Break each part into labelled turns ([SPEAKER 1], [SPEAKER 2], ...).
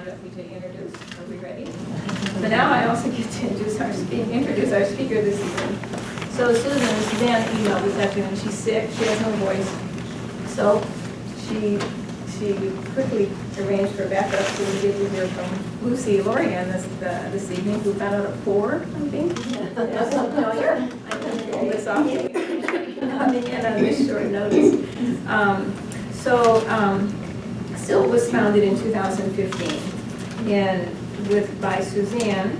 [SPEAKER 1] lined up to introduce. Are we ready? So now I also get to introduce our speaker this evening. So Suzanne emailed this afternoon. She's sick. She has no voice. So she quickly arranged for backup, so we get to hear from Lucy Lorian this evening, who found out at 4, I think. That's familiar. I can roll this off. Coming in on this short notice. SILT was founded in 2015, and by Suzanne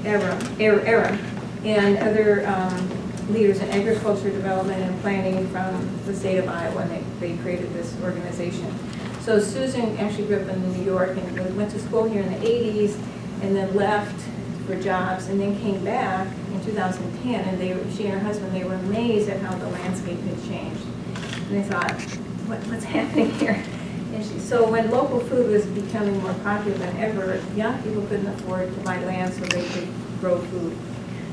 [SPEAKER 1] Aram and other leaders in agriculture development and planning from the state of Iowa, and they created this organization. So Susan actually grew up in New York and went to school here in the 80s, and then left for jobs, and then came back in 2010, and she and her husband, they were amazed at how the landscape had changed. And they thought, what's happening here? And so when local food was becoming more popular than ever, young people couldn't afford to buy land so they could grow food.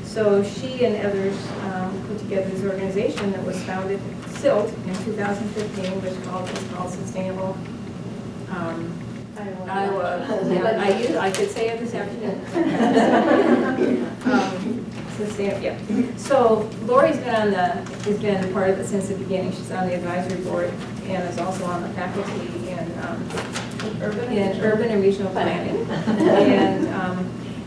[SPEAKER 1] So she and others put together this organization that was founded, SILT, in 2015, which is called Sustainable Iowa. I could say it this afternoon. So Lori's been part of it since the beginning. She's on the advisory board and is also on the faculty in urban and regional planning.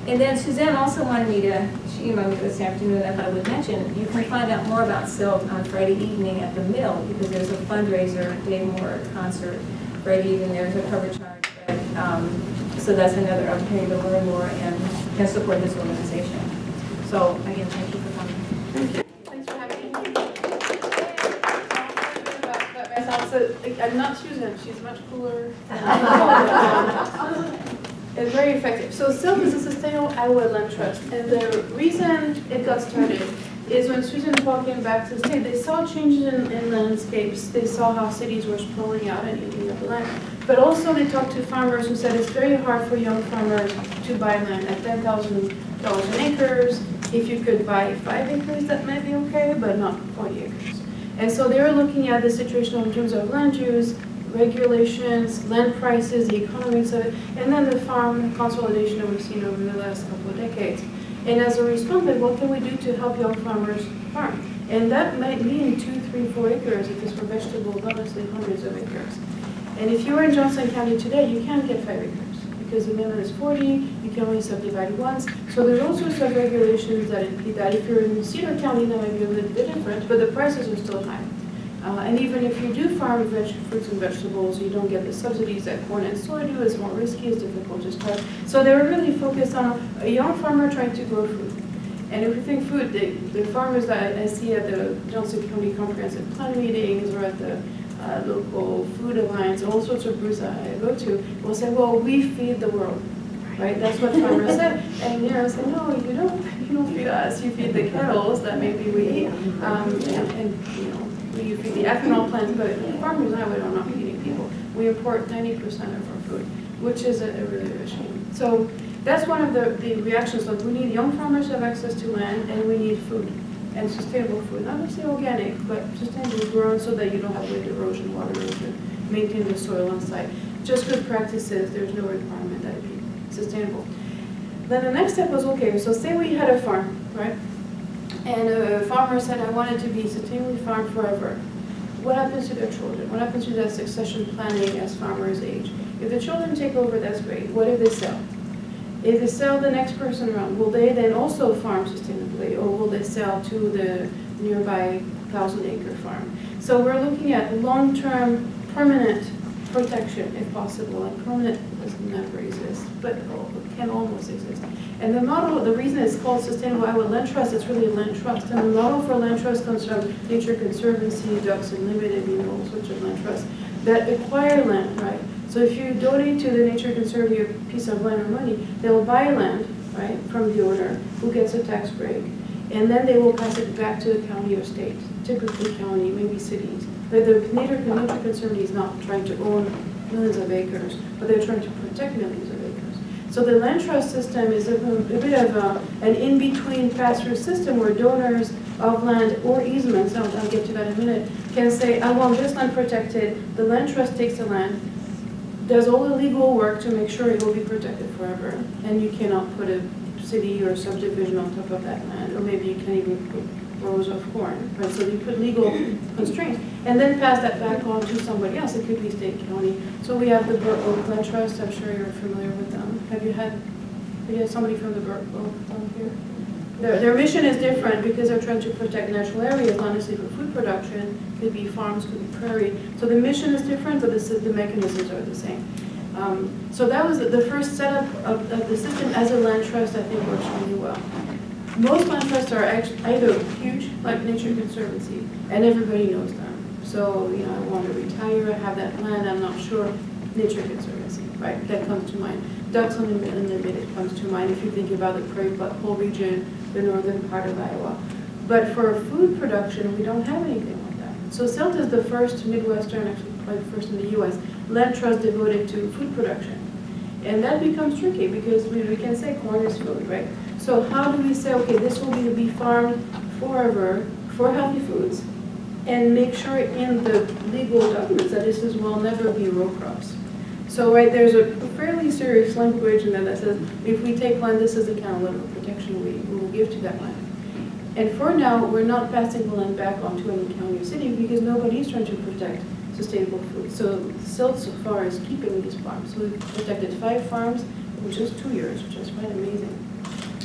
[SPEAKER 1] And then Suzanne also wanted me to, she emailed me this afternoon if I would mention, you can find out more about SILT on Friday evening at the Mill, because there's a fundraiser, Dave Moore concert Friday evening. There's a cover charge. So that's another opportunity to learn more and support this organization. So again, thank you for coming.
[SPEAKER 2] Thank you. Thanks for having me. About myself. So I'm not Susan. She's much cooler. It's very effective. So SILT is a Sustainable Iowa Land Trust, and the reason it got started is when Susan and Paul came back to the state, they saw changes in landscapes. They saw how cities were sprawling out and eating up the land. But also they talked to farmers who said it's very hard for young farmers to buy land at $10,000 an acre. If you could buy 5 acres, that might be okay, but not 40 acres. And so they were looking at the situation in terms of land use, regulations, land prices, the economics of it, and then the farm consolidation that we've seen over the last couple of decades. And as a response, what can we do to help young farmers farm? And that might mean 2, 3, 4 acres if it's for vegetables, not necessarily hundreds of acres. And if you're in Johnson County today, you can't get 5 acres because the minimum is 40, you can only subdivide once. So there's all sorts of regulations that impede that. If you're in Cedar County, that might be a little bit different, but the prices are still high. And even if you do farm fruits and vegetables, you don't get the subsidies that corn and soy do. It's more risky, it's difficult to start. So they were really focused on a young farmer trying to grow food. And if we think food, the farmers that I see at the Johnson County Comprehensive Plan meetings or at the local food alliance, all sorts of groups that I go to, will say, well, we feed the world, right? That's what farmers say. And I say, no, you don't feed us, you feed the cattle that maybe we eat. You feed the ethanol plant, but farmers in Iowa are not feeding people. We import 90% of our food, which is a really a shame. So that's one of the reactions. Like we need young farmers to have access to land, and we need food. And sustainable food, not necessarily organic, but sustainably grown so that you don't have wind erosion, water erosion, maintain the soil on site. Just good practices, there's no requirement that it be sustainable. Then the next step was, okay, so say we had a farm, right? And a farmer said, I want it to be sustainably farmed forever. What happens to their children? What happens to that succession planning as farmers age? If the children take over, that's great. What if they sell? If they sell the next person around, will they then also farm sustainably, or will they sell to the nearby 1,000-acre farm? So we're looking at long-term, permanent protection, if possible, and permanent does never exist, but can almost exist. And the model, the reason it's called Sustainable Iowa Land Trust, it's really a land trust. And the model for land trust comes from Nature Conservancy, Ducks Unlimited, all sorts of land trusts that acquire land, right? So if you donate to the Nature Conservancy a piece of land or money, they'll buy land, right, from the owner who gets a tax break, and then they will pass it back to the county or state, typically county, maybe cities. But the Nature Conservancy is not trying to own millions of acres, but they're trying to protect millions of acres. So the land trust system is a bit of an in-between pass-through system where donors of land or easements, I'll get to that in a minute, can say, I want this land protected, the land trust takes the land, does all the legal work to make sure it will be protected forever, and you cannot put a city or subdivision on top of that land, or maybe you can't even put rows of corn, right? So you put legal constraints, and then pass that back on to somebody else. It could be state, county. So we have the Burke Oak Land Trust. I'm sure you're familiar with them. Have you had somebody from the Burke Oak on here? Their mission is different because they're trying to protect natural areas, not necessarily for food production. Could be farms, could be prairie. So the mission is different, but the mechanisms are the same. So that was the first setup of the system as a land trust. I think works really well. Most land trusts are actually either huge, like Nature Conservancy, and everybody knows them. So, you know, I want to retire, I have that land, I'm not sure. Nature Conservancy, right? That comes to mind. Ducks Unlimited comes to mind if you think about the prairie whole region, the northern part of Iowa. But for food production, we don't have anything like that. So SILT is the first Midwestern, actually probably the first in the U.S., land trust devoted to food production. And that becomes tricky because we can say corn is food, right? So how do we say, okay, this will be farmed forever for healthy foods, and make sure in the legal documents that this will never be row crops. So right, there's a fairly serious language in there that says, if we take land, this is the kind of level of protection we will give to that land. And for now, we're not passing the land back onto any county or city because nobody's trying to protect sustainable food. So SILT so far is keeping these farms. So we've protected 5 farms in just 2 years, which is quite amazing.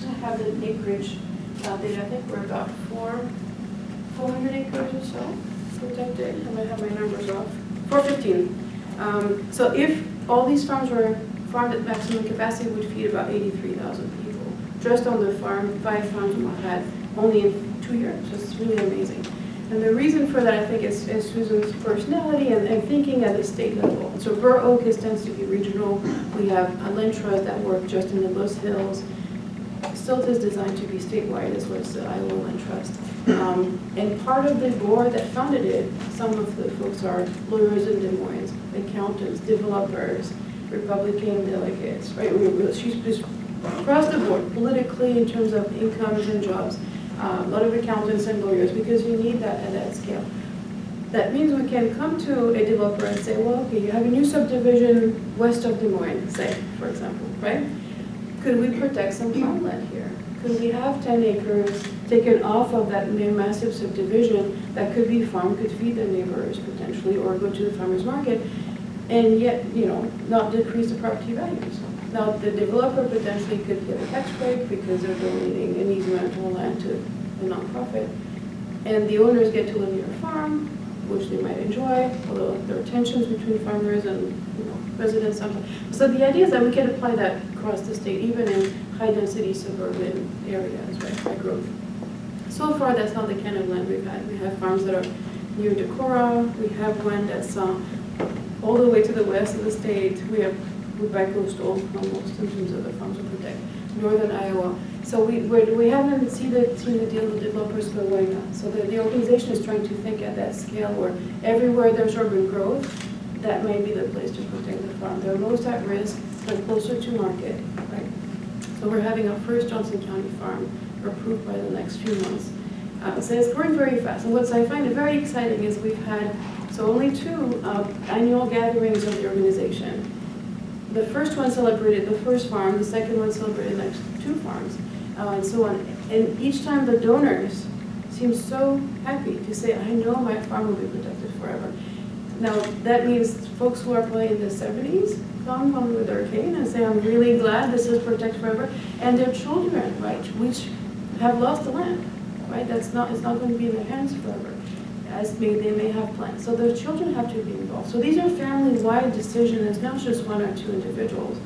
[SPEAKER 2] I have the acreage data. I think we're about 400 acres or so protected. I might have my numbers off. 415. So if all these farms were farmed at maximum capacity, it would feed about 83,000 people. Just on the farm, 5 farms we've had only in 2 years. It's really amazing. And the reason for that, I think, is Susan's personality and thinking at the state level. So Burr Oak tends to be regional. We have a land trust that work just in the Los Hills. SILT is designed to be statewide, as well as the Iowa Land Trust. And part of the board that founded it, some of the folks are lawyers in Des Moines, accountants, developers, Republican delegates, right? She's just across the board, politically, in terms of incomes and jobs. A lot of accountants and lawyers, because you need that at that scale. That means we can come to a developer and say, well, okay, you have a new subdivision west of Des Moines, say, for example, right? Could we protect some farmland here? Could we have 10 acres taken off of that massive subdivision that could be farmed, could feed the neighbors potentially, or go to the farmer's market, and yet, you know, not decrease the property values? Now, the developer potentially could get a tax break because they're donating an easement or land to a nonprofit, and the owners get to live near a farm, which they might enjoy, although there are tensions between farmers and residents sometimes. So the idea is that we can apply that across the state, even in high-density suburban areas, right, high growth. So far, that's not the kind of land we've had. We have farms that are near Decorah. We have one that's all the way to the west of the state. We're bi-coastal almost in terms of the farms we protect. Northern Iowa. So we haven't seen the deal with developers going on. So the organization is trying to think at that scale where everywhere there's urban growth, that may be the place to protect the farm. They're most at risk, but closer to market, right? So we're having our first Johnson County farm approved by the next few months. So it's growing very fast. And what I find very exciting is we've had, so only 2 annual gatherings of the organization. The first one celebrated the first farm, the second one celebrated the next 2 farms, and so on. And each time the donors seem so happy to say, I know my farm will be protected forever. Now, that means folks who are probably in their 70s come home with their cane and say, I'm really glad this is protected forever. And their children, right, which have lost the land, right? It's not going to be in their hands forever, as they may have plans. So the children have to be involved. So these are family-wide decisions. It's not just 1 or 2 individuals,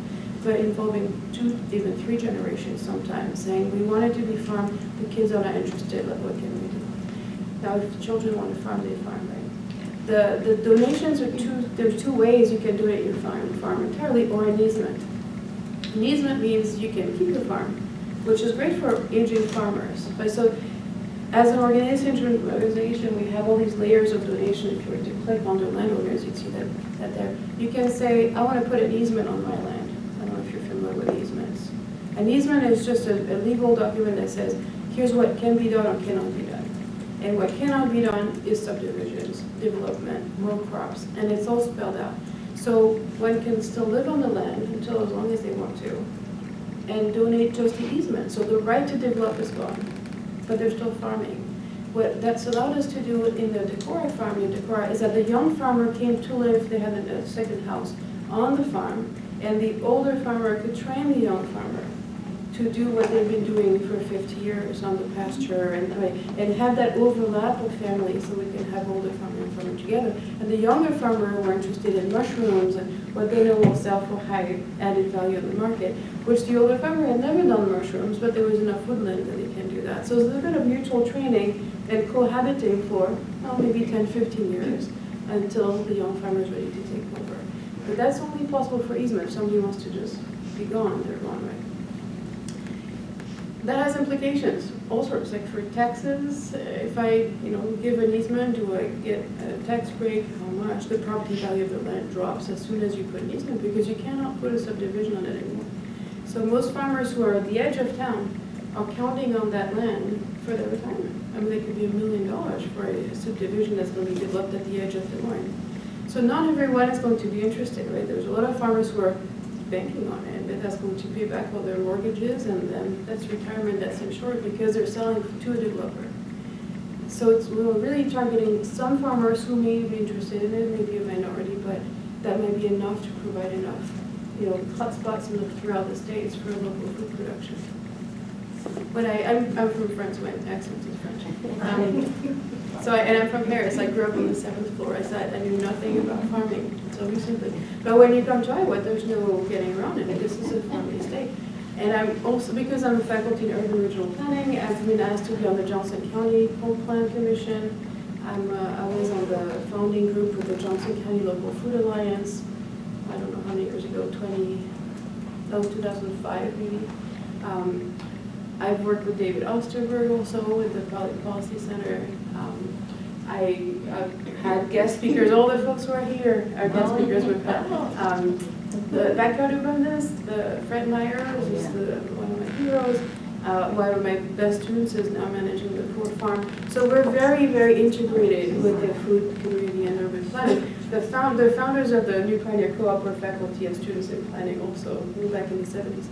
[SPEAKER 2] but involving 2, even 3 generations sometimes, saying, we want it to be farmed, the kids are not interested, what can we do? Now, if the children want to farm, they farm, right? The donations are there's 2 ways you can donate your farm entirely, or an easement. An easement means you can keep your farm, which is great for aging farmers. Right? So as an organization, we have all these layers of donation. If you were to click on the landowners, you'd see that there. You can say, I want to put an easement on my land. I don't know if you're familiar with easements. An easement is just a legal document that says, here's what can be done or cannot be done. And what cannot be done is subdivisions, development, row crops, and it's all spelled out. So one can still live on the land until as long as they want to, and donate just the easement. So the right to develop is gone, but they're still farming. What that's allowed us to do in the Decorah farm in Decorah is that the young farmer came to live, they had a second house on the farm, and the older farmer could train the young farmer to do what they've been doing for 50 years on the pasture and have that overlap of families so we can have older farmer and farmer together. And the younger farmer were interested in mushrooms and what they know will sell for high added value in the market, which the older farmer had never done mushrooms, but there was enough woodland that he can do that. So there's a bit of mutual training and cohabiting for maybe 10, 15 years until the young farmer is ready to take over. But that's only possible for easement. If somebody wants to just be gone, they're gone, right? That has implications, all sorts, like for taxes. If I, give an easement, do I get a tax break? How much? The property value of the land drops as soon as you put an easement because you cannot put a subdivision on it anymore. So most farmers who are at the edge of town are counting on that land for their retirement. I mean, they could be $1 million for a subdivision that's going to be developed at the edge of the line. So not everyone is going to be interested, right? There's a lot of farmers who are banking on it, but that's going to pay back all their mortgages, and then that's retirement that's insured because they're selling to a developer. So we're really targeting some farmers who may be interested in it, maybe a minority, but that might be enough to provide enough, hot spots throughout the states for local food production. But I'm from France, my accent is French. And I'm from Paris. I grew up on the 7th floor. I knew nothing about farming until recently. But when you come to Iowa, there's no getting around it. This is a farming state. And I'm also, because I'm a faculty in urban regional planning, I've been asked to be on the Johnson County Home Plan Commission. I was on the founding group with the Johnson County Local Food Alliance. I don't know how many years ago, 2005 maybe. I've worked with David Osterberg also with the Public Policy Center. I've had guest speakers, all the folks who are here are guest speakers with the backyard urbanist, the Fred Meyer, who's one of my heroes. One of my best students is now managing the Ford Farm. So we're very, very integrated with the food community and urban planning. The founders of the New Pioneer Co-op were faculty and students in planning also, back in the 70s.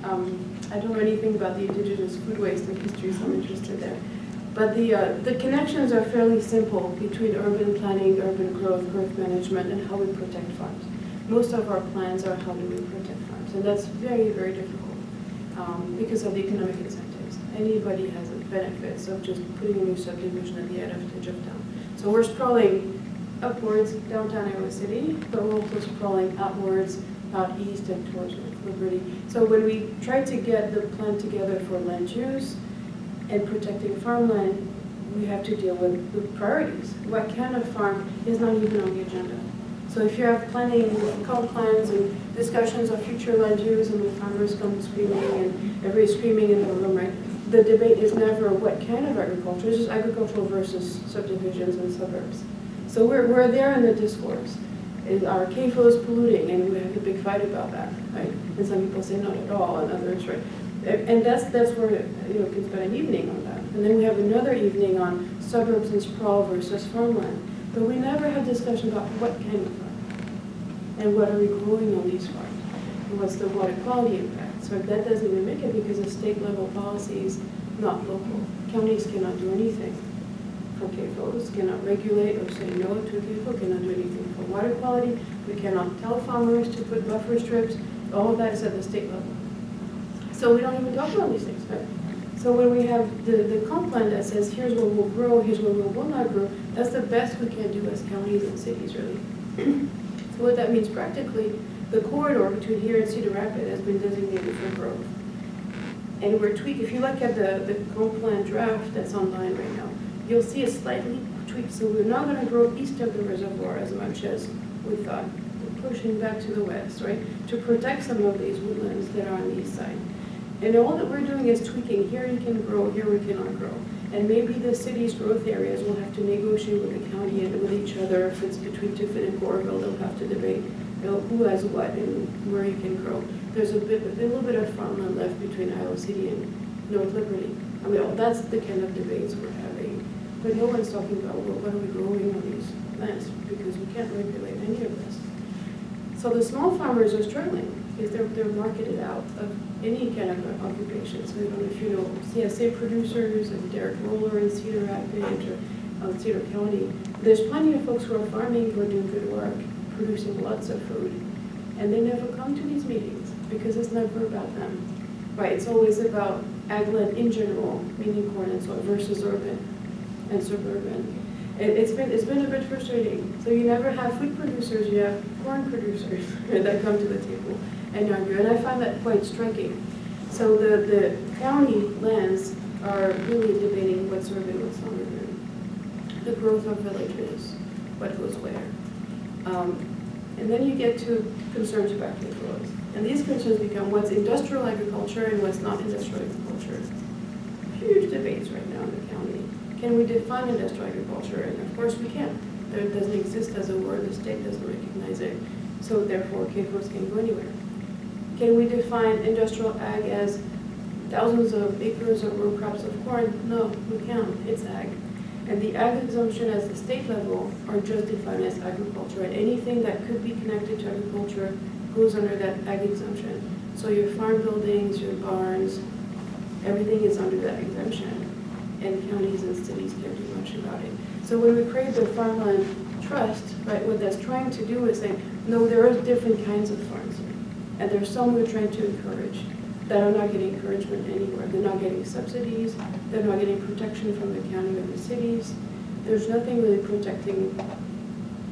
[SPEAKER 2] I don't know anything about the indigenous food waste and history, so I'm interested there. But the connections are fairly simple between urban planning, urban growth management, and how we protect farms. Most of our plans are how do we protect farms, and that's very, very difficult because of the economic incentives. Anybody has the benefits of just putting a new subdivision at the edge of town. So we're sprawling upwards downtown Iowa City, but we're also sprawling outwards, out east and towards Liberty. So when we try to get the plan together for land use and protecting farmland, we have to deal with the priorities. What kind of farm is not even on the agenda? So if you have planning, comp plans and discussions of future land use and the farmers come screaming and everybody's screaming in the room, right? The debate is never what kind of agriculture, it's just agricultural versus subdivisions and suburbs. So we're there in the discourse. Are CAFOs polluting? And we have a big fight about that, right? And some people say not at all, and others, right? And that's where you can spend an evening on that. And then we have another evening on suburbs and sprawl versus farmland. But we never have discussion about what kind of farm and what are we growing on these farms and what's the water quality impact. So that doesn't even make it because of state level policies, not local. Counties cannot do anything. CAFOs cannot regulate or say no to a CAFO, cannot do anything for water quality. We cannot tell farmers to put buffer strips. All of that is at the state level. So we don't even talk about these things, right? So when we have the comp plan that says here's what we'll grow, here's what we will not grow, that's the best we can do as counties and cities, really. So what that means practically, the corridor between here and Cedar Rapids has been designated for growth. And we're tweaking, if you look at the comp plan draft that's online right now, you'll see a slightly tweaked. So we're not going to grow east of the reservoir as much as we thought. We're pushing back to the west, right, to protect some of these woodlands that are on the east side. And all that we're doing is tweaking. Here you can grow, here we cannot grow. And maybe the city's growth areas will have to negotiate with the county and with each other. If it's between Tiffin and Coralville, they'll have to debate who has what and where you can grow. There's a little bit of farmland left between Iowa City and North Liberty. I mean, that's the kind of debates we're having. But no one's talking about, well, what are we growing on these lands? Because we can't regulate any of this. So the small farmers are struggling because they're marketed out of any kind of occupation. So I don't know if you know CSA producers and Derek Roller in Cedar Rapids or Cedar County. There's plenty of folks who are farming, who are doing good work, producing lots of food, and they never come to these meetings because it's never about them, right? It's always about ag-land in general, meaning corn and soy, versus urban and suburban. It's been a bit frustrating. So you never have food producers, you have corn producers that come to the table and argue, and I find that quite striking. So the county lands are really debating what's urban, what's not urban, the growth of villages, what goes where. And then you get to concerns about controls. And these concerns become what's industrial agriculture and what's not industrial agriculture. Huge debates right now in the county. Can we define industrial agriculture? And of course we can. It doesn't exist as a word, the state doesn't recognize it. So therefore, CAFOs can't go anywhere. Can we define industrial ag as thousands of acres of row crops of corn? No, we can't. It's ag. And the ag exemption at the state level are just defined as agriculture. And anything that could be connected to agriculture goes under that ag exemption. So your farm buildings, your barns, everything is under that exemption. And counties and cities can't do much about it. So when we create the farmland trust, right, what that's trying to do is say, no, there are different kinds of farms. And there's some we're trying to encourage that are not getting encouragement anywhere. They're not getting subsidies, they're not getting protection from the county or the cities. There's nothing really protecting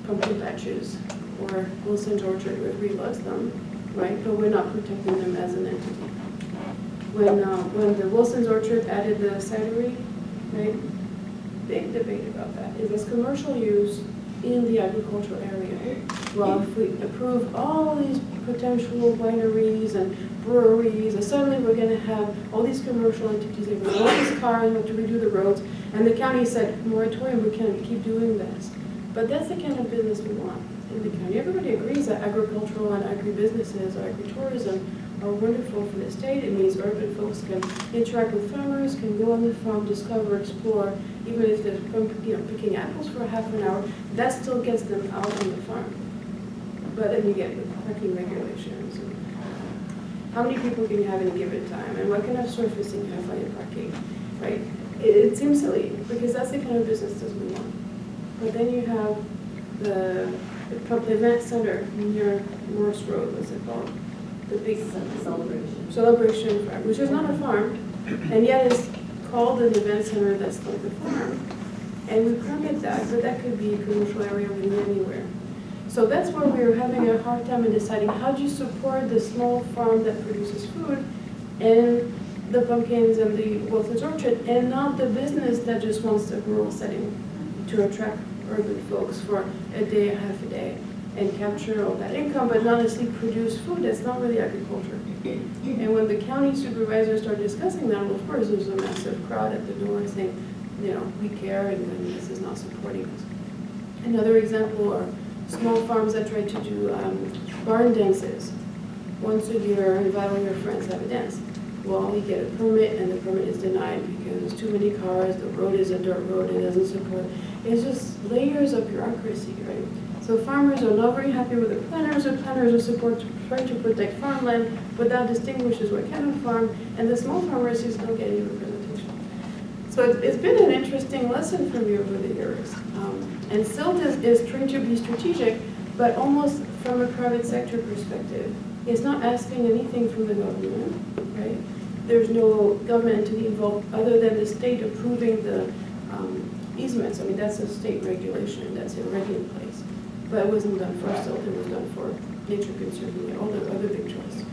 [SPEAKER 2] pumpkin patches or Wilson's Orchard, everybody loves them, right? But we're not protecting them as an entity. When the Wilson's Orchard added the cidery, right? Big debate about that. Is this commercial use in the agricultural area? Well, if we approve all these potential wineries and breweries, and suddenly we're going to have all these commercial entities, they have all these cars, we have to redo the roads, and the county said, moratorium, we can't keep doing this. But that's the kind of business we want in the county. Everybody agrees that agricultural and agribusinesses or agritourism are wonderful for the state. It means urban folks can interact with farmers, can go on the farm, discover, explore, even if they're picking apples for half an hour, that still gets them out on the farm. But then you get the parking regulations. And how many people can you have in a given time? And what kind of surfacing you have on your parking, right? It seems silly, because that's the kind of businesses we want. But then you have the event center near Morse Road, what's it called? The big celebration farm, which is not a farm, and yet it's called an event center that's like a farm. And we permit that, but that could be a commercial area really anywhere. So that's where we're having a hard time in deciding how do you support the small farm that produces food and the pumpkins and the Wilson's Orchard, and not the business that just wants a rural setting to attract urban folks for a day, half a day, and capture all that income, but not necessarily produce food that's not really agriculture. And when the county supervisors start discussing that, well, of course, there's a massive crowd at the door saying, we care, and this is not supporting us. Another example are small farms that try to do barn dances. Once a year, invite all your friends to have a dance. Well, you get a permit, and the permit is denied because there's too many cars, the road is a dirt road, it doesn't support. It's just layers of bureaucracy, right? So farmers are not very happy with the planners, or planners are trying to protect farmland, but that distinguishes what kind of farm, and the small farmers just don't get any representation. So it's been an interesting lesson for me over the years. And SILT is trying to be strategic, but almost from a private sector perspective. It's not asking anything from the government, right? There's no government entity involved other than the state approving the easements. I mean, that's a state regulation, that's already in place. But it wasn't done for SILT, it was done for Nature Conservancy, all the other big trusts.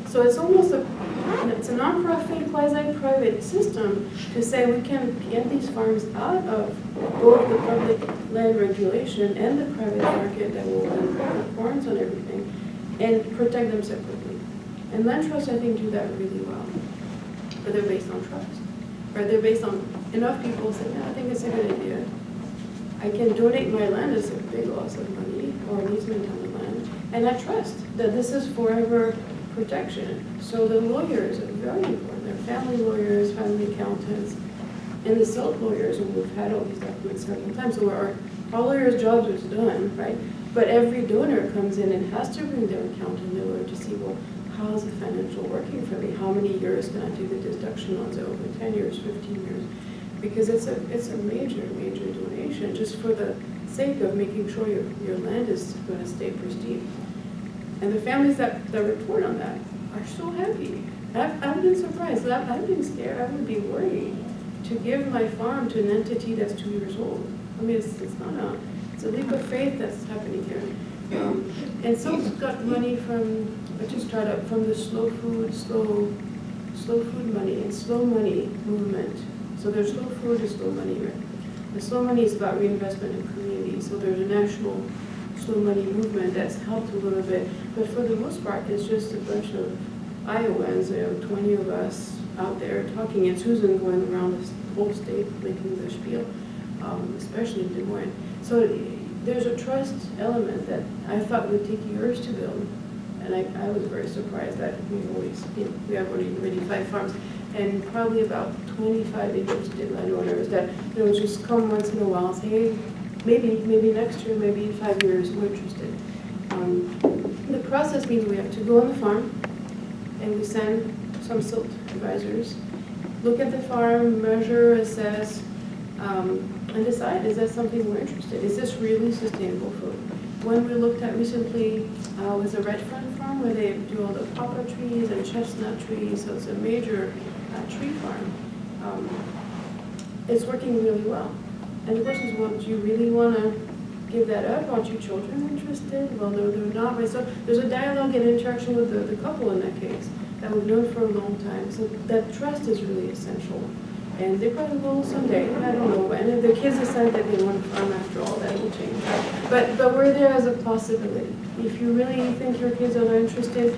[SPEAKER 2] So it's almost it's a nonprofit, quasi-private system to say we can get these farms out of both the public land regulation and the private market that will then put horns on everything and protect them separately. And land trusts, I think, do that really well. But they're based on trust. Right? They're based on enough people saying, I think it's a good idea. I can donate my land as a big loss of money or an easement on the land. And I trust that this is forever protection. So the lawyers are very important. They're family lawyers, family accountants, and the SILT lawyers, and we've had all these documents several times, so our lawyers' jobs is done, right? But every donor comes in and has to bring their accountant in order to see, well, how's the financial working for me? How many years can I do the deduction on? Over 10 years, 15 years? Because it's a major, major donation just for the sake of making sure your land is going to stay pristine. And the families that report on that are so happy. I've been surprised. I've been scared. I would be worried to give my farm to an entity that's 2 years old. I mean, it's a leap of faith that's happening here. And SILT's got money from, I just tried out, from the slow food money and slow money movement. So there's slow food and slow money, right? The slow money is about reinvestment in community. So there's a national slow money movement that's helped a little bit. But for the most part, it's just a bunch of Iowans, 20 of us out there talking, and Susan going around the whole state making the spiel, especially in Des Moines. So there's a trust element that I thought would take years to build, and I was very surprised that we have already 5 farms, and probably about 25 interested landowners that just come once in a while and say, hey, maybe next year, maybe in 5 years, we're interested. The process means we have to go on the farm, and we send some SILT advisors, look at the farm, measure, assess, and decide, is that something we're interested in? Is this really sustainable food? One we looked at recently was a red front farm where they do all the pawpaw trees and chestnut trees, so it's a major tree farm. It's working really well. And the question is, well, do you really want to give that up? Aren't your children interested? Well, no, they're not. Right? So there's a dialogue and interaction with the couple in that case that we've known for a long time. So that trust is really essential. And they probably will someday. I don't know when. If the kids decide that they want to farm after all, that will change. But we're there as a possibility. If you really think your kids are not interested,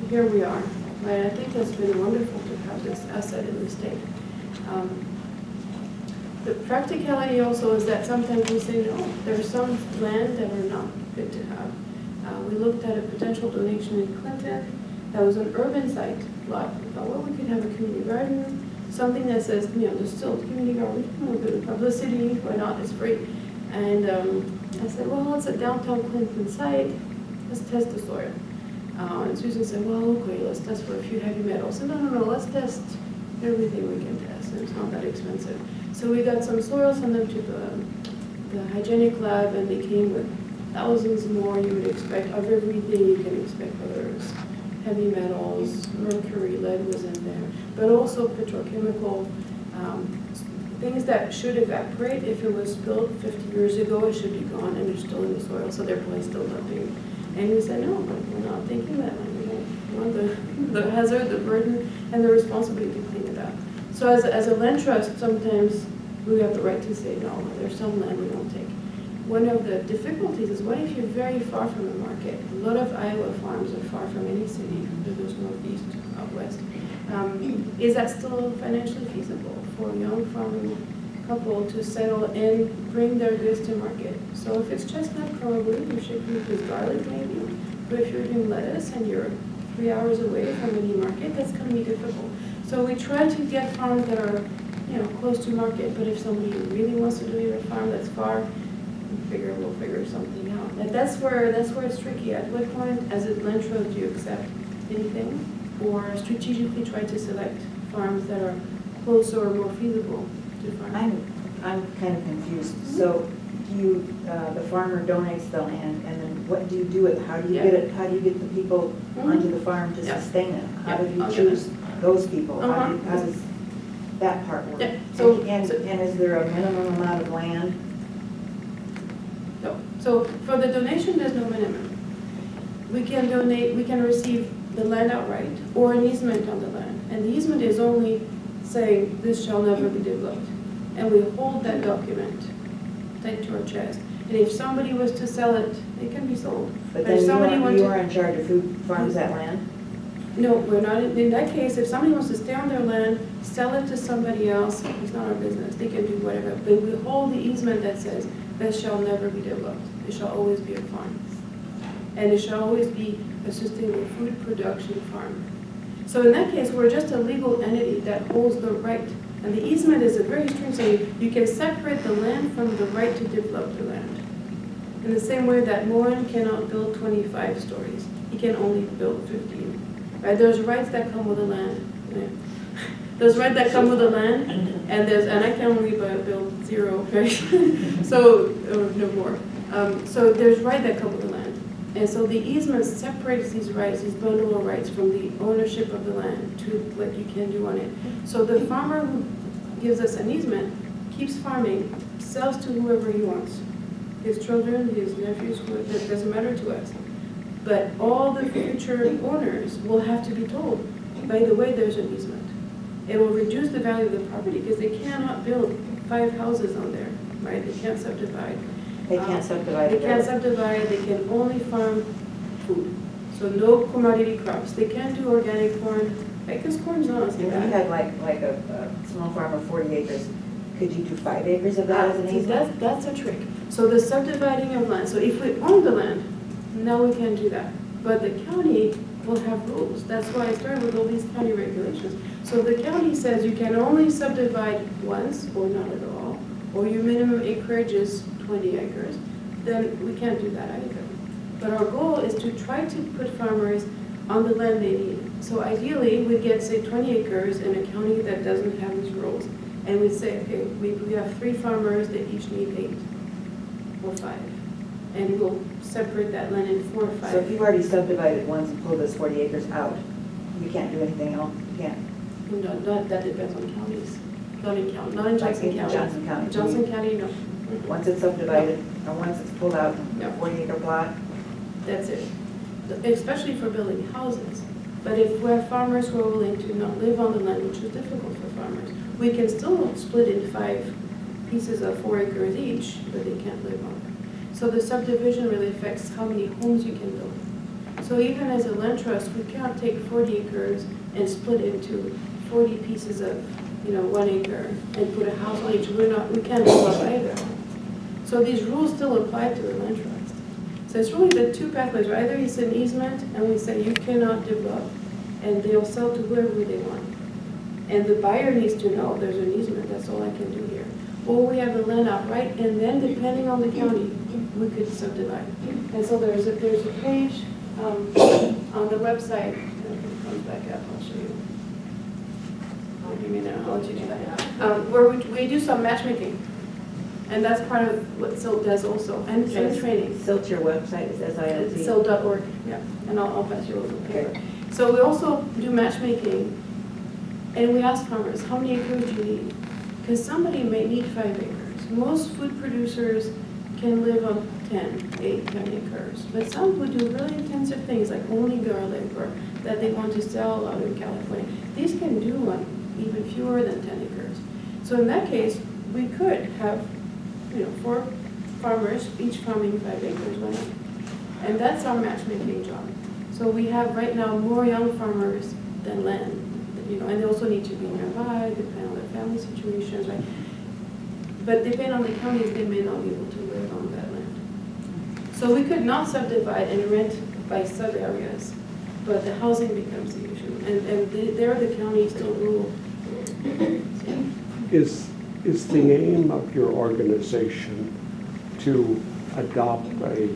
[SPEAKER 2] here we are. Right? I think that's been wonderful to have this asset in the state. The practicality also is that sometimes we say, no, there's some land that are not good to have. We looked at a potential donation in Clinton that was an urban site lot. We thought, well, we could have a community garden, something that says, there's still a community garden, a bit of publicity, why not, it's free. And I said, well, it's a downtown Clinton site, let's test the soil. And Susan said, well, okay, let's test for a few heavy metals. I said, no, let's test everything we can test, and it's not that expensive. So we got some soil, sent them to the hygienic lab, and they came with thousands more you would expect of everything you can expect, whether it's heavy metals, mercury, lead was in there, but also petrochemical things that should evaporate. If it was spilled 50 years ago, it should be gone, and they're still in the soil, so they're probably still dumping. And we said, no, we're not thinking that. We don't want the hazard, the burden, and the responsibility to clean it up. So as a land trust, sometimes we have the right to say, no, there's some land we won't take. One of the difficulties is, what if you're very far from the market? A lot of Iowa farms are far from any city, whether there's northeast, out west. Is that still financially feasible for a young farming couple to settle and bring their goods to market? So if it's chestnut, probably, you're shipping it with garlic maybe, but if you're doing lettuce and you're 3 hours away from any market, that's going to be difficult. So we try to get farms that are, close to market, but if somebody really wants to do a farm that's far, we'll figure something out. And that's where it's tricky. At what point, as a land trust, do you accept anything, or strategically try to select farms that are closer or more feasible to farm?
[SPEAKER 3] I'm kind of confused. So the farmer donates the land, and then what do you do with it? How do you get it? How do you get the people onto the farm to sustain it? How do you choose those people? How does that part work?
[SPEAKER 2] Yeah.
[SPEAKER 3] And is there a minimum amount of land?
[SPEAKER 2] No. So for the donation, there's no minimum. We can donate, we can receive the land outright or an easement on the land. And the easement is only saying this shall never be developed. And we hold that document tight to our chest. And if somebody was to sell it, it can be sold.
[SPEAKER 3] But then you are in charge of who farms that land?
[SPEAKER 2] No, we're not. In that case, if somebody wants to stay on their land, sell it to somebody else, it's not our business. They can do whatever. But we hold the easement that says, this shall never be developed. It shall always be a farm. And it shall always be a sustainable food production farm. So in that case, we're just a legal entity that holds the right. And the easement is a very strange thing. You can separate the land from the right to develop the land. In the same way that Moen cannot build 25 stories, he can only build 15. Right? There's rights that come with the land. Yeah. There's rights that come with the land, and I can only build 0, right? So no more. So there's rights that come with the land, and so the easement separates these rights, these bundle of rights, from the ownership of the land to what you can do on it. So the farmer who gives us an easement keeps farming, sells to whoever he wants, his children, his nephews, that doesn't matter to us. But all the future owners will have to be told, by the way, there's an easement. It will reduce the value of the property because they cannot build 5 houses on there, right? They can't subdivide.
[SPEAKER 3] They can't subdivide.
[SPEAKER 2] They can't subdivide, they can only farm food. So no commodity crops. They can't do organic corn, because corn's not
[SPEAKER 3] If you
[SPEAKER 2] bad.
[SPEAKER 3] had like a small farm of 40 acres, could you do 5 acres of that as an
[SPEAKER 2] See,
[SPEAKER 3] easement?
[SPEAKER 2] that's a trick. So the subdividing of land, so if we own the land, now we can do that. But the county will have rules. That's why I started with all these county regulations. So the county says you can only subdivide once or not at all, or your minimum acreage is 20 acres, then we can't do that either. But our goal is to try to put farmers on the land they need. So ideally, we get, say, 20 acres in a county that doesn't have these rules. And we'd say, okay, we have 3 farmers that each need 8 or 5. And we'll separate that land in 4 or 5.
[SPEAKER 3] So if you've already subdivided once and pulled those 40 acres out, you can't do anything else, you can't.
[SPEAKER 2] No, that depends on counties. Not in Johnson County.
[SPEAKER 3] Johnson County.
[SPEAKER 2] Johnson County, no.
[SPEAKER 3] Once it's subdivided, or once it's pulled out,
[SPEAKER 2] No.
[SPEAKER 3] a 40 acre plot,
[SPEAKER 2] That's it. Especially for building houses. But if we have farmers who are willing to not live on the land, which is difficult for farmers, we can still split in 5 pieces of 4 acres each, but they can't live on them. So the subdivision really affects how many homes you can build. So even as a land trust, we can't take 40 acres and split into 40 pieces of 1 acre and put a house on each. We can't do that either. So these rules still apply to the land trust. So it's really the 2 pathways. Either it's an easement and we say you cannot develop, and they'll sell to whoever they want. And the buyer needs to know there's an easement, that's all I can do here. Or we have the land outright, and then depending on the county, we could subdivide. And so there's a page on the website, if it comes back up, I'll show you. Give me a minute, I'll let you do that. Where we do some matchmaking. And that's part of what SILT does also, and training.
[SPEAKER 3] SILT, your website is SILT.
[SPEAKER 2] SILT.org, yeah, and I'll pass you over the paper. So we also do matchmaking, and we ask farmers, how many acres do you need? Because somebody may need 5 acres. Most food producers can live on 10 acres, but some would do really intensive things like only garlic, or that they want to sell out in California. These can do on even fewer than 10 acres. So in that case, we could have 4 farmers, each farming 5 acres, why not? And that's our matchmaking job. So we have right now more young farmers than land, and they also need to be nearby, depending on their family situations, right? But depending on the counties, they may not be able to live on that land. So we could not subdivide and rent by sub-areas, but the housing becomes the issue. And there the county still rule.
[SPEAKER 4] Is the aim of your organization to adopt a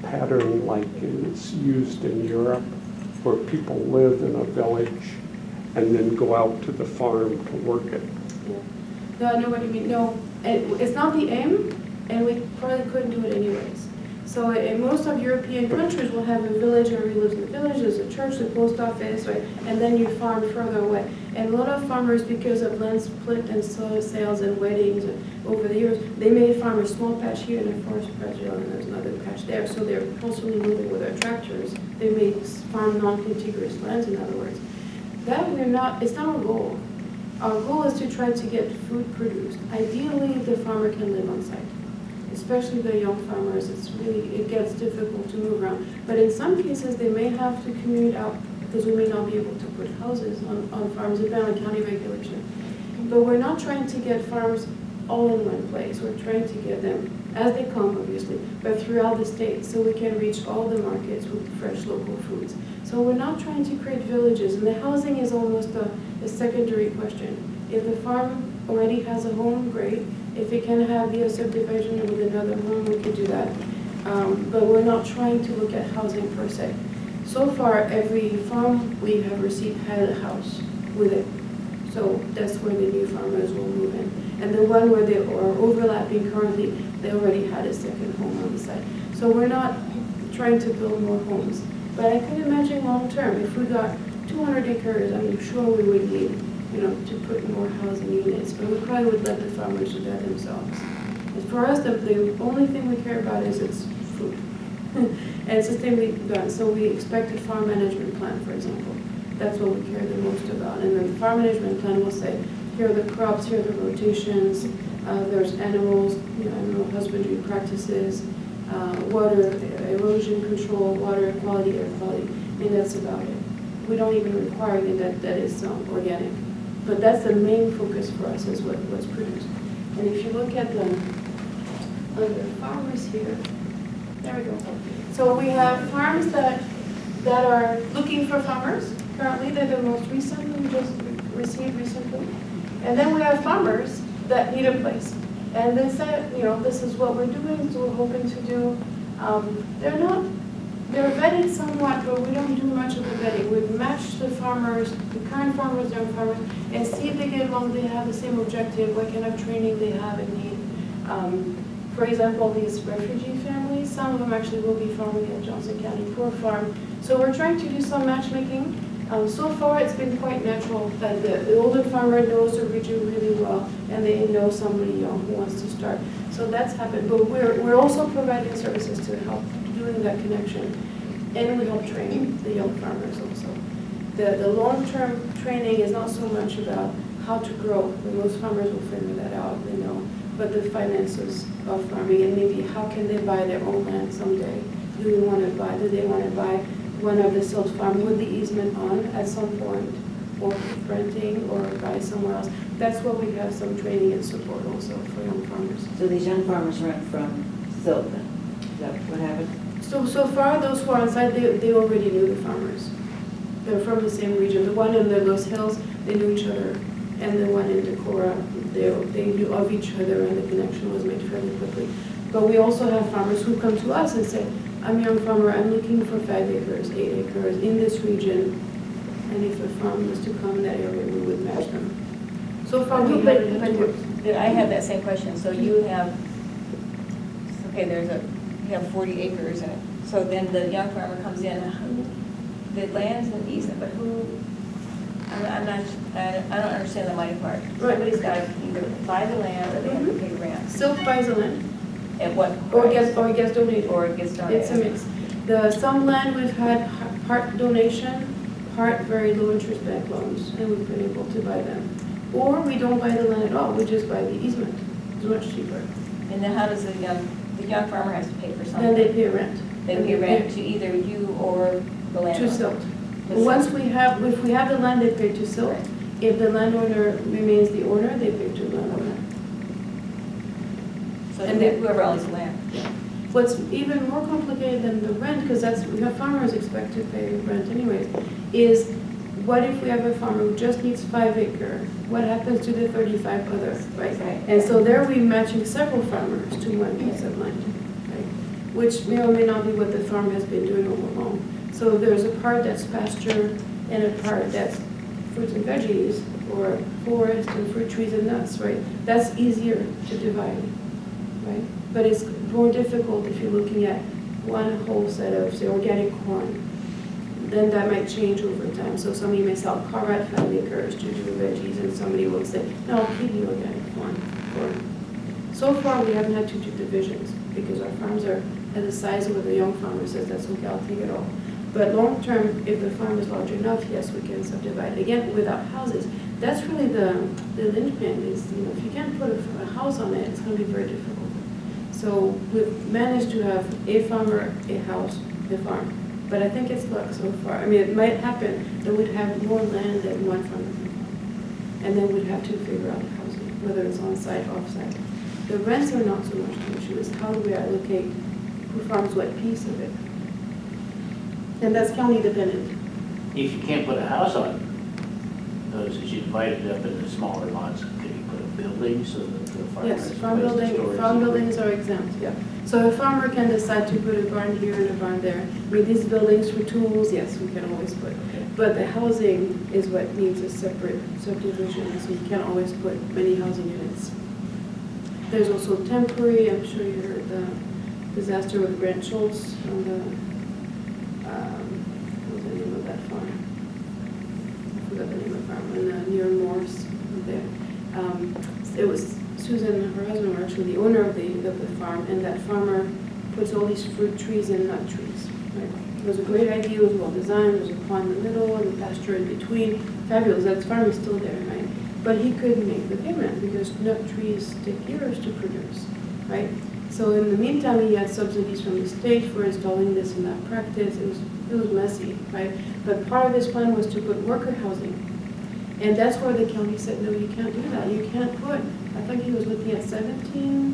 [SPEAKER 4] pattern like is used in Europe, where people live in a village and then go out to the farm to work it?
[SPEAKER 2] Yeah. No, I know what you mean. No, it's not the aim, and we probably couldn't do it anyways. So in most of European countries, we'll have a village, everybody lives in the village, there's a church, the post office, right? And then you farm further away. And a lot of farmers, because of land split and soil sales and weddings over the years, they may farm a small patch here and a forest patch there, and there's another patch there. So they're constantly moving with their tractors. They may farm non-contiguous lands, in other words. It's not our goal. Our goal is to try to get food produced. Ideally, the farmer can live on site. Especially the young farmers, it gets difficult to move around. But in some cases, they may have to commute out because we may not be able to put houses on farms, depending on county regulation. But we're not trying to get farms all in one place. We're trying to get them as they come, obviously, but throughout the state, so we can reach all the markets with fresh local foods. So we're not trying to create villages, and the housing is almost a secondary question. If the farm already has a home, great. If it can have the subdivision with another home, we could do that. But we're not trying to look at housing per se. So far, every farm we have received had a house with it. So that's where the new farmers will move in. And the one where they are overlapping currently, they already had a second home on the side. So we're not trying to build more homes. But I can imagine long term, if we got 200 acres, I'm sure we would need, to put more housing units. But we probably would let the farmers do that themselves. And for us, the only thing we care about is its food. And it's the thing we've done. So we expect a farm management plan, for example. That's what we care the most about. And the farm management plan will say, here are the crops, here are the rotations, there's animals, animal husbandry practices, water erosion control, water quality, air quality, and that's about it. We don't even require that is organic. But that's the main focus for us, is what's produced. And if you look at the farmers here, there we go. So we have farms that are looking for farmers. Currently, they're the most recent, we just received recently. And then we have farmers that need a place. And they said, this is what we're doing, so we're hoping to do. They're vetted somewhat, but we don't do much of the vetting. We match the farmers, the current farmers, young farmers, and see if they get along, they have the same objective, what kind of training they have and need. For example, these refugee families, some of them actually will be farming at Johnson County Poor Farm. So we're trying to do some matchmaking. So far, it's been quite natural that the older farmer knows the region really well, and they know somebody young who wants to start. So that's happened. But we're also providing services to help doing that connection, and we help train the young farmers also. The long-term training is not so much about how to grow. Most farmers will figure that out, but the finances of farming, and maybe how can they buy their own land someday? Do they want to buy one of the SILT farm with the easement on at some point, or keep renting, or buy somewhere else? That's what we have some training and support also for young farmers.
[SPEAKER 3] So these young farmers rent from SILT then? Is that what happened?
[SPEAKER 2] So far, those who are on site, they already knew the farmers. They're from the same region. The one in the Los Hills, they knew each other. And the one in Decorah, they knew of each other, and the connection was made fairly quickly. But we also have farmers who come to us and say, I'm a young farmer, I'm looking for 5 acres, 8 acres in this region. And if a farm was to come in that area, we would match them. So far, we haven't had to work.
[SPEAKER 1] But I have that same question. So you have, you have 40 acres in it. So then the young farmer comes in, the land's an easement, but who, I don't understand the money part.
[SPEAKER 2] Right.
[SPEAKER 1] Somebody's got to either buy the land or they have to pay rent.
[SPEAKER 2] SILT buys the land.
[SPEAKER 1] At what
[SPEAKER 2] Or
[SPEAKER 1] price?
[SPEAKER 2] it gets donated.
[SPEAKER 1] Or it gets donated.
[SPEAKER 2] It's a mix. Some land we've had part donation, part very low interest bank loans, and we've been able to buy them. Or we don't buy the land at all, we just buy the easement. It's much cheaper.
[SPEAKER 1] And then how does the young farmer has to pay for something?
[SPEAKER 2] Then they pay rent.
[SPEAKER 1] They pay rent to either you or the landowner?
[SPEAKER 2] To SILT. If we have the land, they pay to SILT.
[SPEAKER 1] Right.
[SPEAKER 2] If the landowner remains the owner, they pay to the landowner.
[SPEAKER 1] So
[SPEAKER 2] And they-
[SPEAKER 1] whoever owns the land.
[SPEAKER 2] What's even more complicated than the rent, because farmers expect to pay rent anyways, is what if we have a farmer who just needs 5 acres? What happens to the 35 others, right?
[SPEAKER 1] Right.
[SPEAKER 2] And so there we're matching several farmers to one piece of land, right? Which may or may not be what the farm has been doing all along. So there's a part that's pasture and a part that's fruits and veggies, or forest and fruit trees and nuts, right? That's easier to divide, right? But it's more difficult if you're looking at one whole set of, say, organic corn. Then that might change over time. So somebody may sell carrot 5 acres to do veggies, and somebody will say, no, I'll keep the organic corn. So far, we haven't had to do divisions, because our farms are at the size of what the young farmer says, that's okay, I'll take it all. But long term, if the farm is large enough, yes, we can subdivide. Again, without houses. That's really the linchpin is, if you can't put a house on it, it's going to be very difficult. So we've managed to have a farmer, a house, a farm. But I think it's luck so far. I mean, it might happen that we'd have more land than one farmer. And then we'd have to figure out the housing, whether it's on-site, off-site. The rents are not so much the issue, is how do we allocate who farms what piece of it? And that's county dependent.
[SPEAKER 5] If you can't put a house on it, propose is you divide it up into smaller lots. Could you put a building so that the farmer
[SPEAKER 2] Yes,
[SPEAKER 5] has a
[SPEAKER 2] farm
[SPEAKER 5] place to
[SPEAKER 2] building,
[SPEAKER 5] store his
[SPEAKER 2] farm buildings
[SPEAKER 5] equipment?
[SPEAKER 2] are exempt, yeah. So a farmer can decide to put a barn here and a barn there. I mean, these buildings for tools, yes, we can always put.
[SPEAKER 5] Okay.
[SPEAKER 2] But the housing is what needs a separate subdivision, so you can't always put many housing units. There's also temporary, I'm sure you heard the disaster with Grant Schultz on the, what was the name of that farm? I forgot the name of the farm, near Morse, there. It was Susan and her husband were actually the owner of the farm, and that farmer puts all these fruit trees and nut trees. Right? It was a great idea, it was well designed, there was a pond in the middle and a pasture in between. Fabulous, that farm is still there, right? But he couldn't make the payment because nut trees take years to produce, right? So in the meantime, he had subsidies from the state for installing this and that practice. It was messy, right? But part of his plan was to put worker housing. And that's where the county said, no, you can't do that. You can't put, I think he was looking at 17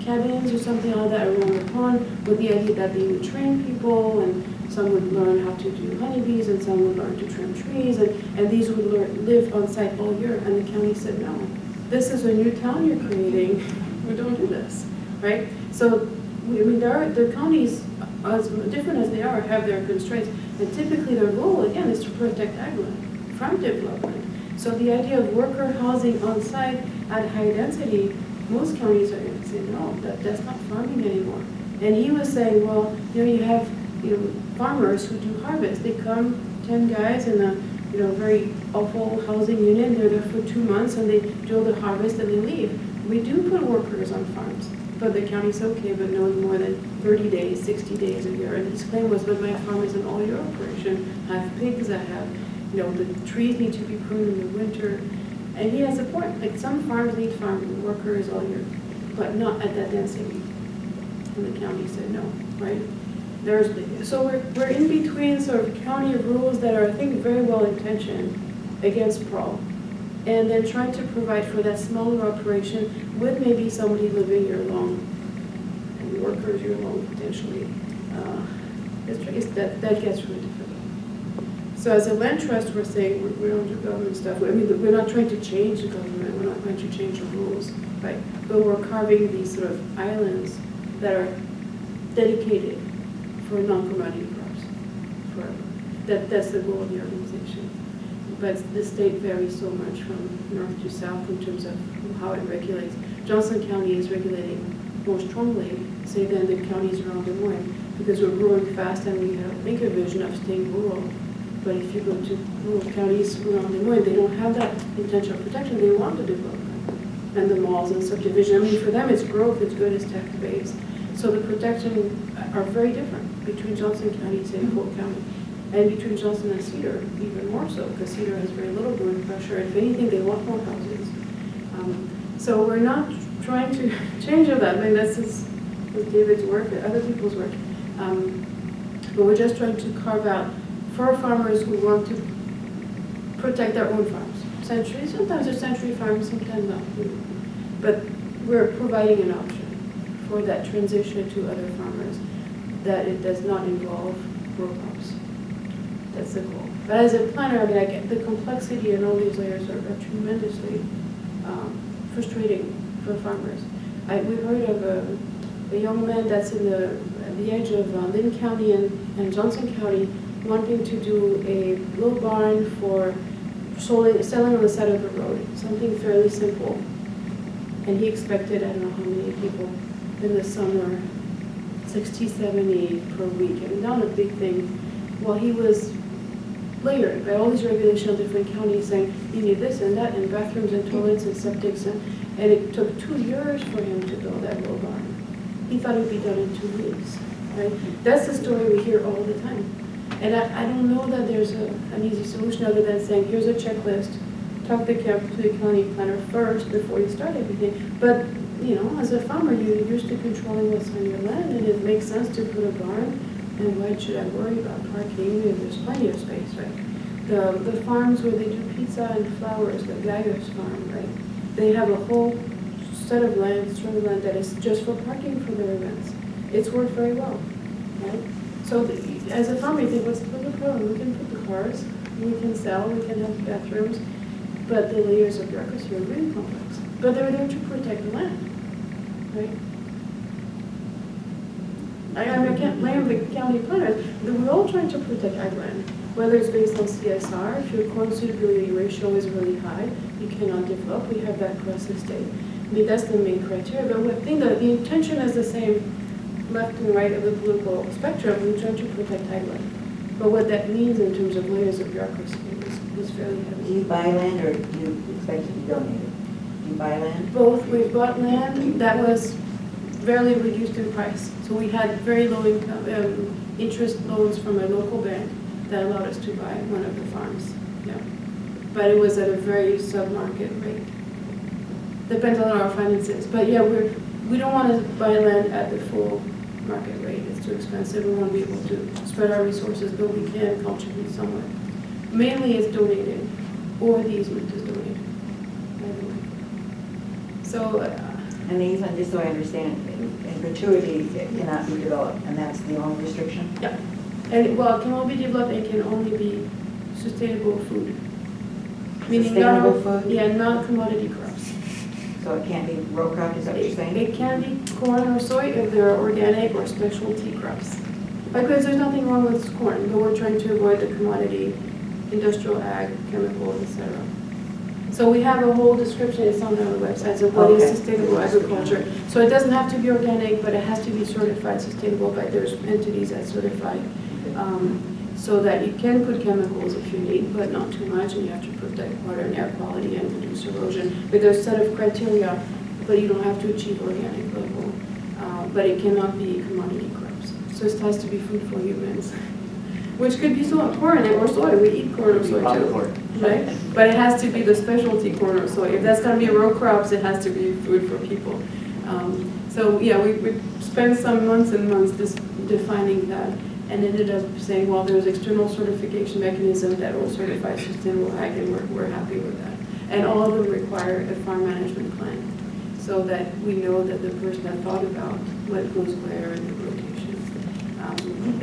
[SPEAKER 2] cabins or something like that around the pond with the idea that they would train people and some would learn how to do honeybees and some would learn to trim trees and these would live on site all year. And the county said, no, this is a new town you're creating. We don't do this, right? So, I mean, the counties, as different as they are, have their constraints. And typically their goal, again, is to protect ag land from development. So the idea of worker housing on site at high density, most counties are going to say, no, that's not farming anymore. And he was saying, well, you have farmers who do harvest. They come, 10 guys in a very awful housing unit. They're there for 2 months and they do the harvest and they leave. We do put workers on farms, but the county's okay, but no more than 30 days, 60 days a year. And his claim was, but my farm is an all-year operation. I have pigs, I have, the trees need to be pruned in the winter. And he has a point, like some farms need farm workers all year, but not at that density. And the county said no, right? So we're in between sort of county rules that are, I think, very well intentioned against sprawl, and then trying to provide for that smaller operation with maybe somebody living year long and workers year long potentially. That gets really difficult. So as a land trust, we're saying we don't do government stuff. I mean, we're not trying to change the government. We're not trying to change the rules, right? But we're carving these sort of islands that are dedicated for non-commodity crops forever. That's the goal of the organization. But the state varies so much from north to south in terms of how it regulates. Johnson County is regulating more strongly, say, than the counties around Des Moines, because we're growing fast and we make a vision of staying rural. But if you go to rural counties around Des Moines, they don't have that intentional protection. They want the development and the malls and subdivision. I mean, for them, it's growth, it's good, it's tax base. So the protection are very different between Johnson County, say, and Polk County, and between Johnson and Cedar, even more so, because Cedar has very little growing pressure. If anything, they want more houses. So we're not trying to change all that. I mean, this is David's work, other people's work. But we're just trying to carve out for farmers who want to protect their own farms. Century, sometimes they're century farms, sometimes not. But we're providing an option for that transition to other farmers, that it does not involve row crops. That's the goal. But as a planner, I mean, I get the complexity and all these layers are tremendously frustrating for farmers. We heard of a young man that's at the edge of Lynn County and Johnson County wanting to do a little barn for selling on the side of the road, something fairly simple. And he expected, I don't know how many people in the summer, 60, 70 per week. I mean, not a big thing. Well, he was layered by all these regulations of different counties saying, you need this and that, and bathrooms and toilets and septics, and it took 2 years for him to build that little barn. He thought it would be done in 2 weeks, right? That's the story we hear all the time. And I don't know that there's an easy solution other than saying, here's a checklist, talk to the county planner first before you start everything. But, as a farmer, you're used to controlling what's on your land, and it makes sense to put a barn. And why should I worry about parking? There's plenty of space, right? The farms where they do pizza and flowers, the Geiger's farm, right? They have a whole set of land, string of land that is just for parking for their events. It's worked very well, right? So as a farmer, you think, what's the problem? We can put the cars, we can sell, we can have bathrooms. but the layers of bureaucracy are really complex. But they're there to protect the land, right? I mean, I can't blame the county planners. We're all trying to protect ag land, whether it's based on CSR. If your corn suitability ratio is really high, you cannot develop. We have that across the state. I mean, that's the main criteria. But I think that the intention is the same left and right of the political spectrum. We're trying to protect ag land. But what that means in terms of layers of bureaucracy is fairly
[SPEAKER 3] Do
[SPEAKER 2] heavy.
[SPEAKER 3] you buy land or do you expect it to be donated? Do you buy land?
[SPEAKER 2] Both, we bought land that was fairly reduced in price. So we had very low income, interest loans from a local bank that allowed us to buy one of the farms, yeah. But it was at a very sub-market rate. Depends on our finances, but yeah, we don't want to buy land at the full market rate. It's too expensive. We want to be able to spread our resources, but we can contribute somewhat. Mainly it's donated, or the easement is donated. So,
[SPEAKER 3] And the easement, just so I understand, in perpetuity, it cannot be developed, and that's the only restriction?
[SPEAKER 2] yeah. And well, it can only be developed and can only be sustainable food. Meaning
[SPEAKER 3] Sustainable food?
[SPEAKER 2] Yeah, non-commodity crops.
[SPEAKER 3] So it can't be row crop, is that what you're saying?
[SPEAKER 2] It can be corn or soy if they're organic or specialty crops. Because there's nothing wrong with corn, but we're trying to avoid the commodity, industrial ag, chemicals, etc. So we have a whole description, it's on our website, of what is
[SPEAKER 3] Okay.
[SPEAKER 2] sustainable agriculture. So it doesn't have to be organic, but it has to be certified sustainable by there's entities that certify. So that you can put chemicals if you need, but not too much, and you have to protect water and air quality and reduce erosion. But there's a set of criteria, but you don't have to achieve organic level. But it cannot be commodity crops. So it has to be food for humans, which could be corn or soy. We eat corn or soy too, right? But it has to be the specialty corn or soy. If that's going to be row crops, it has to be food for people. So yeah, we spent some months and months just defining that, and ended up saying, well, there's external certification mechanism that will certify sustainable ag, and we're happy with that. And all of them require a farm management plan, so that we know that the person had thought about what goes where in the rotation.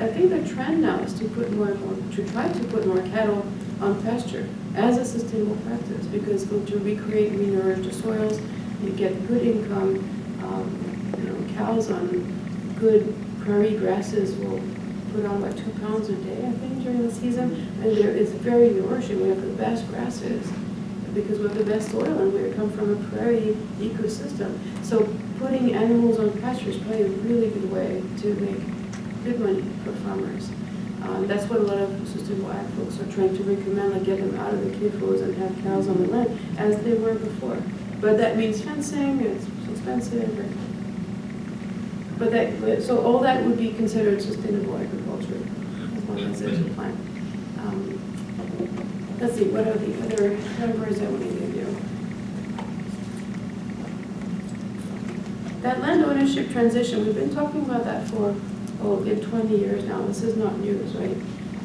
[SPEAKER 2] I think the trend now is to put more and more, to try to put more cattle on pasture as a sustainable practice, because to recreate and renourish the soils, you get good income. Cows on good prairie grasses will put on about 2 pounds a day, I think, during the season, and it's very nourishing. We have the best grasses because we have the best soil, and we come from a prairie ecosystem. So putting animals on pasture is probably a really good way to make good money for farmers. That's what a lot of sustainable ag folks are trying to recommend, like get them out of the CAFOs and have cows on the land as they were before. But that means fencing, it's expensive. So all that would be considered sustainable agriculture, as long as there's a plan. Let's see, what are the other numbers I want to give you? That land ownership transition, we've been talking about that for, 20 years now. This is not news, right?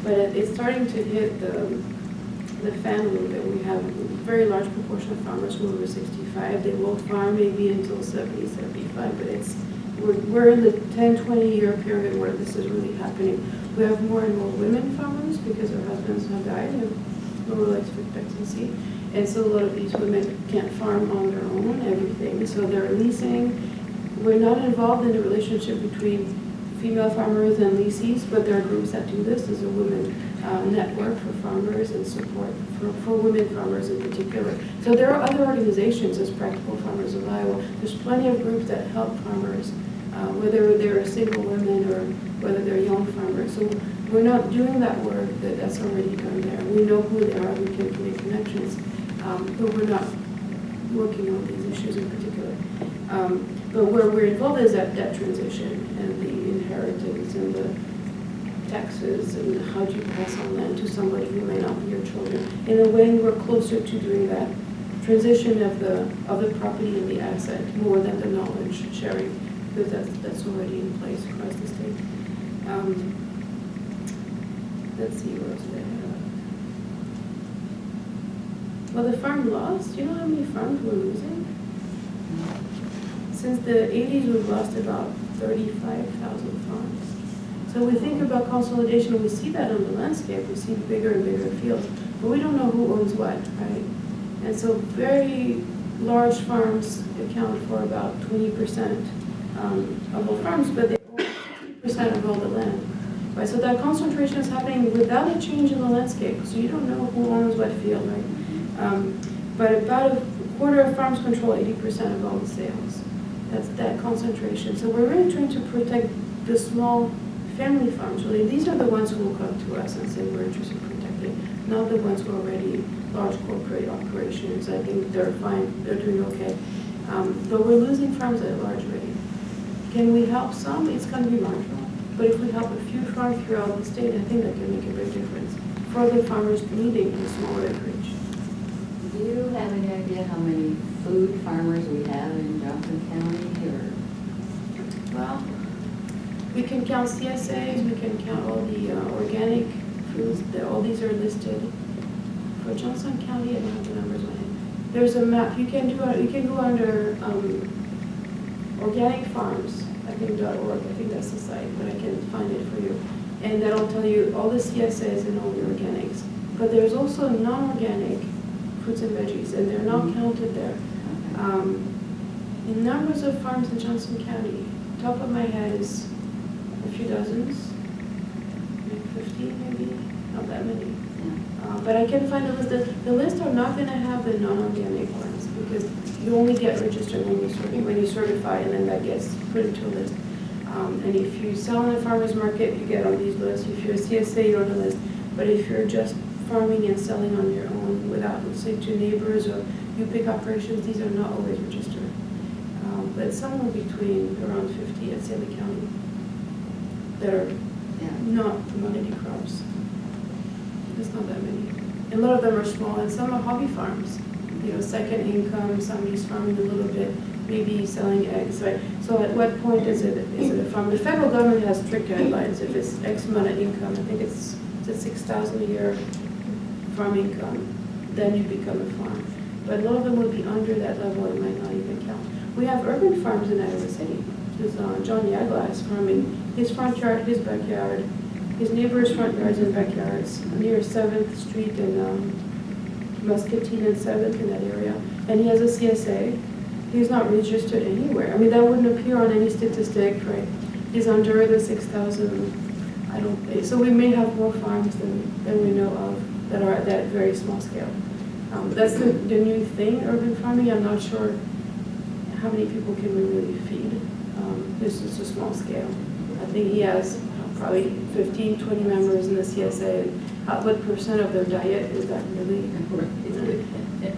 [SPEAKER 2] But it's starting to hit the fan a little bit. We have a very large proportion of farmers who are over 65. They will farm maybe until 70, 75, but we're in the 10, 20-year period where this is really happening. We have more and more women farmers because their husbands have died and lower life expectancy. And so a lot of these women can't farm on their own, everything. So they're leasing. We're not involved in the relationship between female farmers and leasees, but there are groups that do this. There's a women network for farmers and support for women farmers in particular. So there are other organizations as Practical Farmers of Iowa. There's plenty of groups that help farmers, whether they're single women or whether they're young farmers. So we're not doing that work that's already done there. We know who they are, we can make connections, but we're not working on these issues in particular. But where we're involved is that transition and the inheritance and the taxes and how do you pass on land to somebody who may not be your children. In a way, we're closer to doing that transition of the property and the asset more than the knowledge sharing, because that's already in place across the state. Let's see what else they have. Well, the farm loss. Do you know how many farms we're losing? Since the 80s, we've lost about 35,000 farms. So we think about consolidation, we see that on the landscape, we see bigger and bigger fields, but we don't know who owns what, right? And so very large farms account for about 20% of all farms, but they own 60% of all the land. Right, so that concentration is happening without a change in the landscape, so you don't know who owns what field, right? But about a quarter of farms control 80% of all the sales. That's that concentration. So we're really trying to protect the small family farms, really. These are the ones who will come to us and say we're interested in protecting, not the ones who are already large corporate operations. I think they're fine, they're doing okay. But we're losing farms at a large rate. Can we help some? It's going to be marginal. But if we help a few farms throughout the state, I think that can make a big difference for the farmers needing the smaller acreage.
[SPEAKER 6] Do you have any idea how many food farmers we have in Johnson County, or?
[SPEAKER 2] Well, we can count CSAs, we can count all the organic foods, all these are listed. For Johnson County, I don't have the numbers on it. There's a map, you can go under organic farms, I think .org, I think that's the site, but I can find it for you. And that'll tell you all the CSAs and all the organics. But there's also non-organic fruits and veggies, and they're not counted there. In numbers of farms in Johnson County, top of my head is a few dozens, maybe 15 maybe, not that many. But I can find a list. The list are not going to have the non-organic ones because you only get registered when you certify, and then that gets put into a list. And if you sell in a farmer's market, you get on these lists. If you're a CSA, you're on the list. But if you're just farming and selling on your own without, let's say, to neighbors or you pick operations, these are not always registered. But somewhere between around 50 at Salem County that are not commodity crops. There's not that many. And a lot of them are small, and some are hobby farms. You know, second income, somebody's farming a little bit, maybe selling eggs, right? So at what point is it a farm? The federal government has strict guidelines. If it's X amount of income, I think it's $6,000 a year farm income, then you become a farm. But a lot of them will be under that level, it might not even count. We have urban farms in Iowa City. There's John Yagla is farming his front yard, his backyard, his neighbor's front yards and backyards near 7th Street and Muscatine and 7th in that area. And he has a CSA. He's not registered anywhere. I mean, that wouldn't appear on any statistic, right? He's under the 6,000. So we may have more farms than we know of that are at that very small scale. That's the new thing, urban farming. I'm not sure how many people can we really feed. This is a small scale. I think he has probably 15, 20 members in the CSA. What percent of their diet is that really?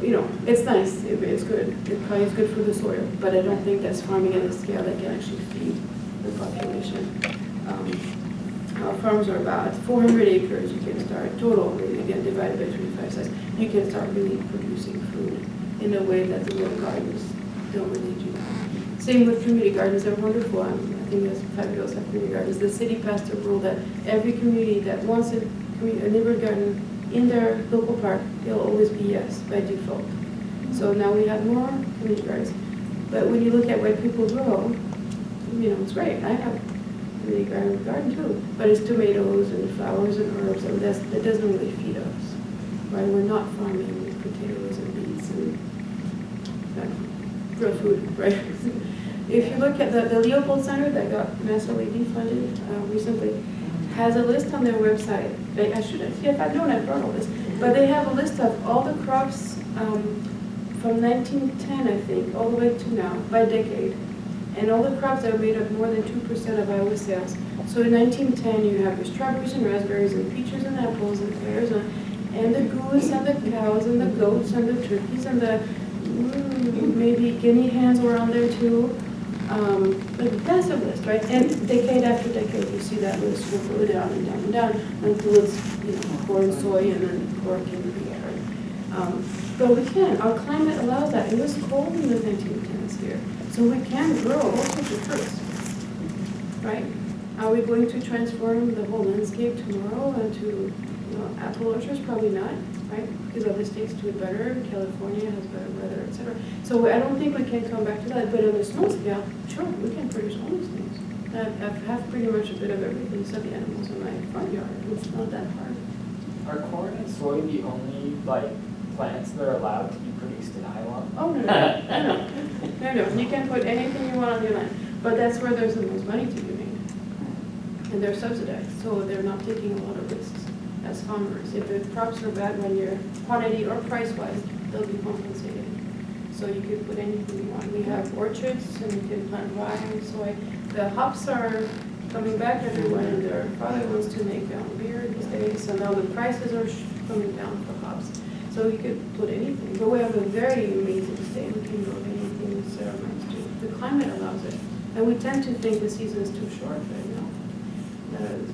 [SPEAKER 2] You know, it's nice, it's good. It probably is good for the soil, but I don't think that's farming at a scale that can actually feed the population. Our farms are about 400 acres. You can start total, again, divided by 25 size. You can start really producing food in a way that the little gardens don't really do that. Same with community gardens, they're wonderful. I think it's fabulous at community gardens. The city passed a rule that every community that wants a neighborhood garden in their local park, it'll always be yes by default. So now we have more community gardens. But when you look at what people grow, you know, it's great. I have a community garden too, but it's tomatoes and flowers and herbs, and that doesn't really feed us. Right? We're not farming with potatoes and beets and real food, right? If you look at the Leopold Center that got massively defunded recently, has a list on their website. I should have, if I'd known, I'd brought all this. But they have a list of all the crops from 1910, I think, all the way to now, by decade. And all the crops that made up more than 2% of Iowa sales. So in 1910, you have your strawberries and raspberries and peaches and apples and pears and the goose and the cows and the goats and the turkeys and the maybe guinea hens were on there too. Like a massive list, right? And decade after decade, you see that list will go down and down and down until it's, you know, corn, soy, and then pork and beef, right? But we can. Our climate allows that. It was cold in the 1910s here, so we can grow all sorts of fruits, right? Are we going to transform the whole landscape tomorrow into, you know, apple orchards? Probably not, right? Because other states do it better. California has better weather, etc. So I don't think we can come back to that. But on a small scale, sure, we can produce all these things. I have pretty much a bit of everything except the animals in my front yard. It's not that hard.
[SPEAKER 7] Are corn and soy the only like plants that are allowed to be produced in Iowa?
[SPEAKER 2] Oh, no, you can put anything you want on your land, but that's where there's the most money to be made. And they're subsidized, so they're not taking a lot of risks as farmers. If the crops are bad when you're quantity or price-wise, they'll be compensated. So you can put anything you want. We have orchards, and you can plant rye and soy. The hops are coming back everywhere, and their father wants to make beer these days, so now the prices are coming down for hops. So you could put anything, but we have a very amazing state. We can grow anything Sarah wants to. The climate allows it, and we tend to think the season is too short right now.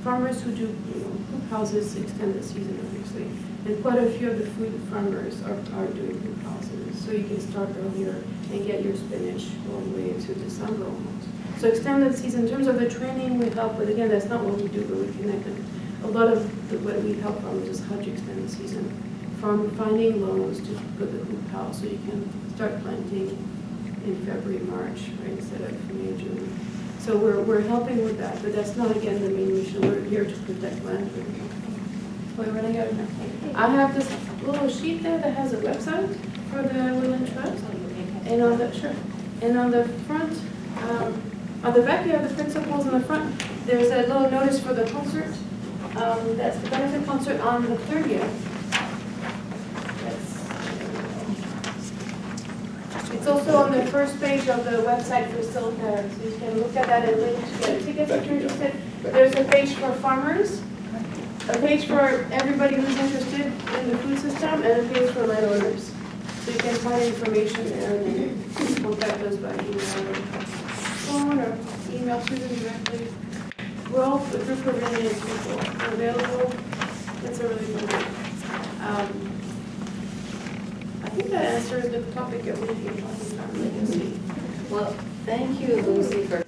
[SPEAKER 2] Farmers who do, hoop houses extend the season, obviously, and quite a few of the food farmers are doing hoop houses. So you can start earlier and get your spinach all the way into December almost. So extended season, in terms of the training, we help, but again, that's not what we do, but we connect them. A lot of what we help farmers is how to extend the season. From finding loans to put the hoop house, so you can start planting in February, March, right, instead of May, June. So we're helping with that, but that's not, again, the main mission. We're here to protect land. We're running out of time. I have this little sheet there that has a website for the Woodland Trust. And on the front, on the back, you have the principles. In the front, there's a little notice for the concert. That's the benefit concert on the 30th. It's also on the first page of the website for SILT, so you can look at that and link to get tickets if you're interested. There's a page for farmers, a page for everybody who's interested in the food system, and a page for landowners. So you can find information there and then contact us by email or phone or email Susan directly. We're all a group of really nice people available. It's a really good one. I think that answers the topic that we've been talking about, legacy.
[SPEAKER 6] Well, thank you, Lucy, for